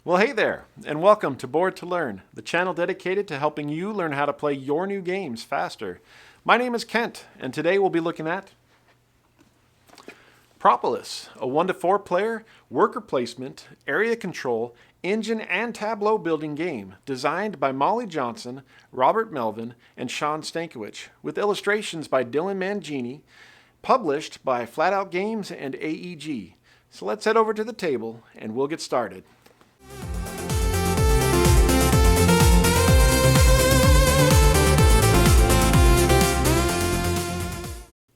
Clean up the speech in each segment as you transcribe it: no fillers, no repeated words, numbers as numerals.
Well, hey there, and welcome to Board to Learn, the channel dedicated to helping you learn how to play your new games faster. My name is Kent, and today we'll be looking at Propolis, a 1 to 4 player, worker placement, area control, engine and tableau building game designed by Molly Johnson, Robert Melvin, and Shawn Stankewich, with illustrations by Dylan Mangini, published by Flatout Games and AEG. So let's head over to the table and we'll get started.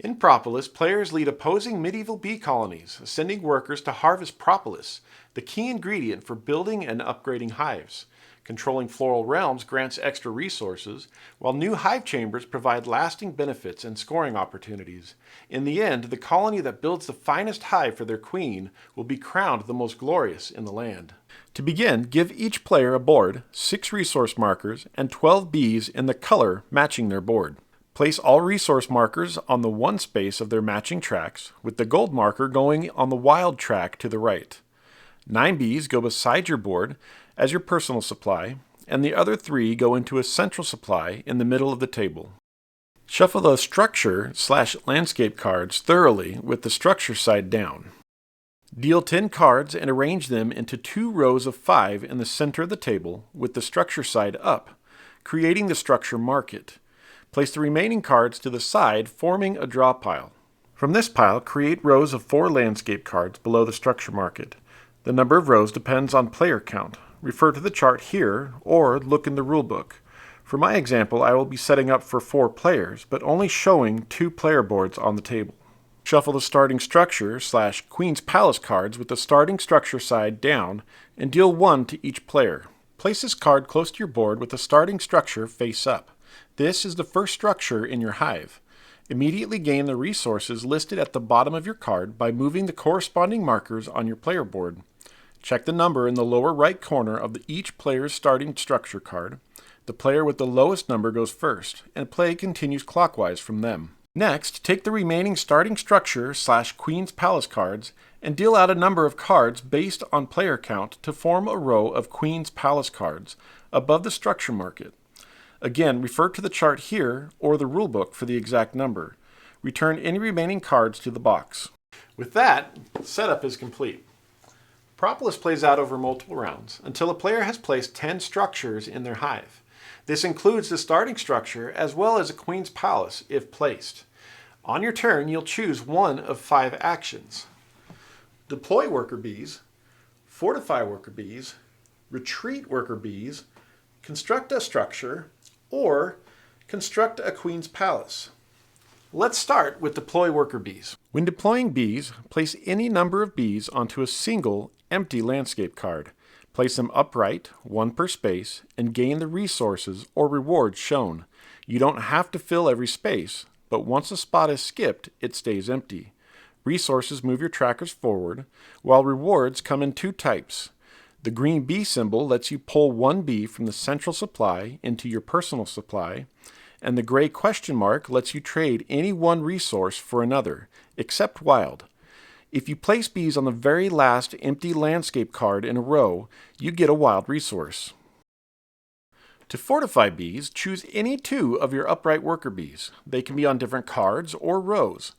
In Propolis, players lead opposing medieval bee colonies, sending workers to harvest propolis, the key ingredient for building and upgrading hives. Controlling floral realms grants extra resources, while new hive chambers provide lasting benefits and scoring opportunities. In the end, the colony that builds the finest hive for their queen will be crowned the most glorious in the land. To begin, give each player a board, 6 resource markers, and 12 bees in the color matching their board. Place all resource markers on the one space of their matching tracks, with the gold marker going on the wild track to the right. 9 bees go beside your board as your personal supply, and the other 3 go into a central supply in the middle of the table. Shuffle the structure/landscape cards thoroughly with the structure side down. Deal 10 cards and arrange them into 2 rows of 5 in the center of the table with the structure side up, creating the structure market. Place the remaining cards to the side, forming a draw pile. From this pile, create rows of 4 landscape cards below the structure market. The number of rows depends on player count. Refer to the chart here, or look in the rulebook. For my example, I will be setting up for 4 players, but only showing 2 player boards on the table. Shuffle the starting structure/Queen's Palace cards with the starting structure side down, and deal 1 to each player. Place this card close to your board with the starting structure face up. This is the first structure in your hive. Immediately gain the resources listed at the bottom of your card by moving the corresponding markers on your player board. Check the number in the lower right corner of each player's starting structure card. The player with the lowest number goes first, and play continues clockwise from them. Next, take the remaining starting structure/Queen's Palace cards and deal out a number of cards based on player count to form a row of Queen's Palace cards above the structure market. Again, refer to the chart here or the rulebook for the exact number. Return any remaining cards to the box. With that, setup is complete. Propolis plays out over multiple rounds until a player has placed 10 structures in their hive. This includes the starting structure as well as a Queen's Palace if placed. On your turn, you'll choose one of 5 actions. Deploy worker bees, fortify worker bees, retreat worker bees, construct a structure, or construct a Queen's Palace. Let's start with deploy worker bees. When deploying bees, place any number of bees onto a single empty landscape card. Place them upright, 1 per space, and gain the resources or rewards shown. You don't have to fill every space, but once a spot is skipped, it stays empty. Resources move your trackers forward, while rewards come in 2 types. The green bee symbol lets you pull 1 bee from the central supply into your personal supply, and the gray question mark lets you trade any one resource for another, except wild. If you place bees on the very last empty landscape card in a row, you get a wild resource. To fortify bees, choose any 2 of your upright worker bees. They can be on different cards or rows.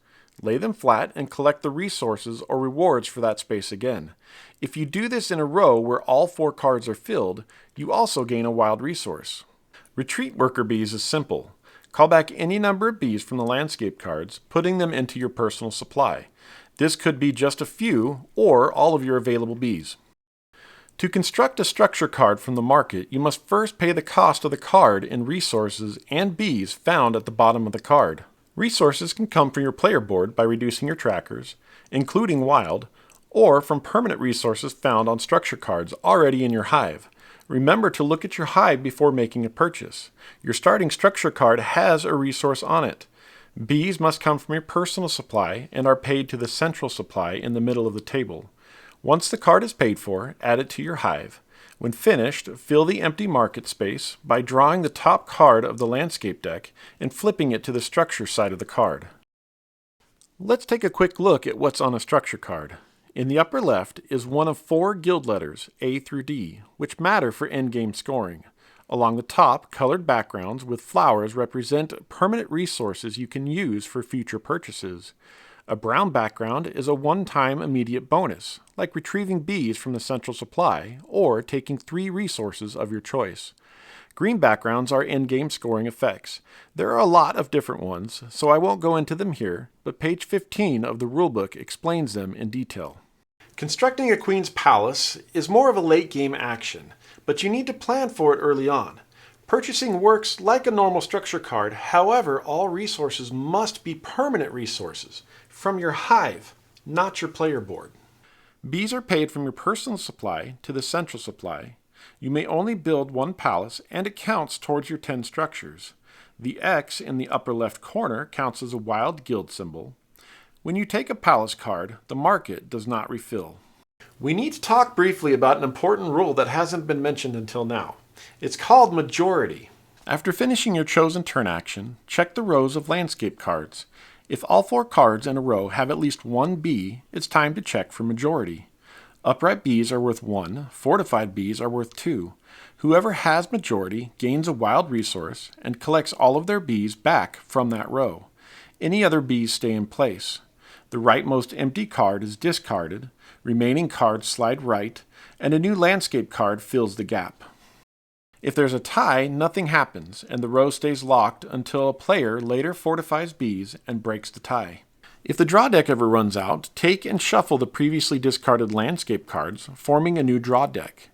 Lay them flat and collect the resources or rewards for that space again. If you do this in a row where all 4 cards are filled, you also gain a wild resource. Retreat worker bees is simple. Call back any number of bees from the landscape cards, putting them into your personal supply. This could be just a few or all of your available bees. To construct a structure card from the market, you must first pay the cost of the card in resources and bees found at the bottom of the card. Resources can come from your player board by reducing your trackers, including wild, or from permanent resources found on structure cards already in your hive. Remember to look at your hive before making a purchase. Your starting structure card has a resource on it. Bees must come from your personal supply and are paid to the central supply in the middle of the table. Once the card is paid for, add it to your hive. When finished, fill the empty market space by drawing the top card of the landscape deck and flipping it to the structure side of the card. Let's take a quick look at what's on a structure card. In the upper left is one of 4 guild letters, A through D, which matter for endgame scoring. Along the top, colored backgrounds with flowers represent permanent resources you can use for future purchases. A brown background is a one-time immediate bonus, like retrieving bees from the central supply or taking 3 resources of your choice. Green backgrounds are in-game scoring effects. There are a lot of different ones, so I won't go into them here, but page 15 of the rulebook explains them in detail. Constructing a queen's palace is more of a late-game action, but you need to plan for it early on. Purchasing works like a normal structure card, however, all resources must be permanent resources from your hive, not your player board. Bees are paid from your personal supply to the central supply. You may only build 1 palace, and it counts towards your 10 structures. The X in the upper left corner counts as a wild guild symbol. When you take a palace card, the market does not refill. We need to talk briefly about an important rule that hasn't been mentioned until now. It's called majority. After finishing your chosen turn action, check the rows of landscape cards. If all 4 cards in a row have at least 1 bee, it's time to check for majority. Upright bees are worth 1, fortified bees are worth 2. Whoever has majority gains a wild resource and collects all of their bees back from that row. Any other bees stay in place. The rightmost empty card is discarded, remaining cards slide right, and a new landscape card fills the gap. If there's a tie, nothing happens, and the row stays locked until a player later fortifies bees and breaks the tie. If the draw deck ever runs out, take and shuffle the previously discarded landscape cards, forming a new draw deck.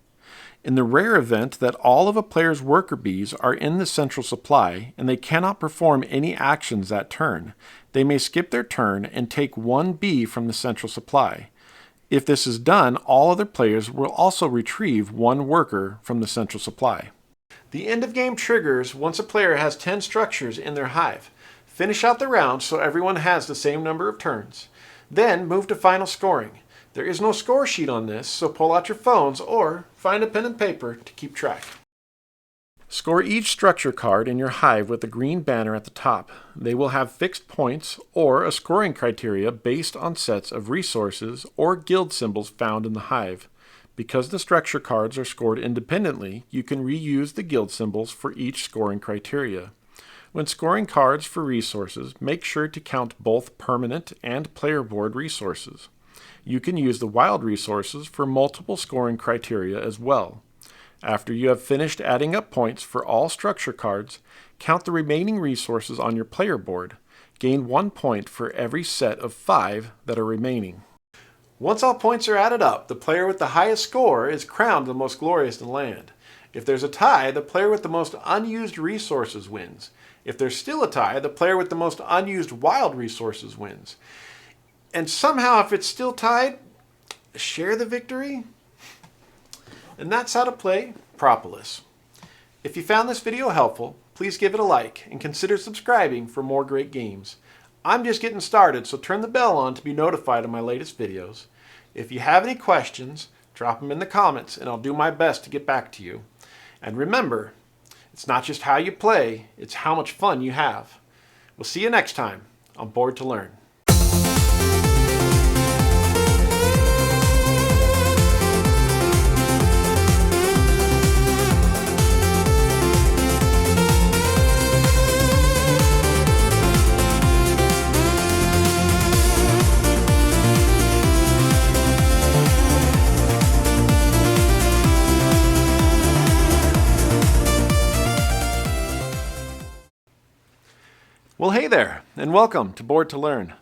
In the rare event that all of a player's worker bees are in the central supply and they cannot perform any actions that turn, they may skip their turn and take 1 bee from the central supply. If this is done, all other players will also retrieve 1 worker from the central supply. The end of game triggers once a player has 10 structures in their hive. Finish out the round so everyone has the same number of turns. Then move to final scoring. There is no score sheet on this, so pull out your phones or find a pen and paper to keep track. Score each structure card in your hive with a green banner at the top. They will have fixed points or a scoring criteria based on sets of resources or guild symbols found in the hive. Because the structure cards are scored independently, you can reuse the guild symbols for each scoring criteria. When scoring cards for resources, make sure to count both permanent and player board resources. You can use the wild resources for multiple scoring criteria as well. After you have finished adding up points for all structure cards, count the remaining resources on your player board. Gain 1 point for every set of 5 that are remaining. Once all points are added up, the player with the highest score is crowned the most glorious in the land. If there's a tie, the player with the most unused resources wins. If there's still a tie, the player with the most unused wild resources wins. And somehow, if it's still tied, share the victory. And that's how to play Propolis. If you found this video helpful, please give it a like and consider subscribing for more great games. I'm just getting started, so turn the bell on to be notified of my latest videos. If you have any questions, drop them in the comments and I'll do my best to get back to you. And remember, it's not just how you play, it's how much fun you have. We'll see you next time on Board to Learn. Well, hey there, and welcome to Board to Learn.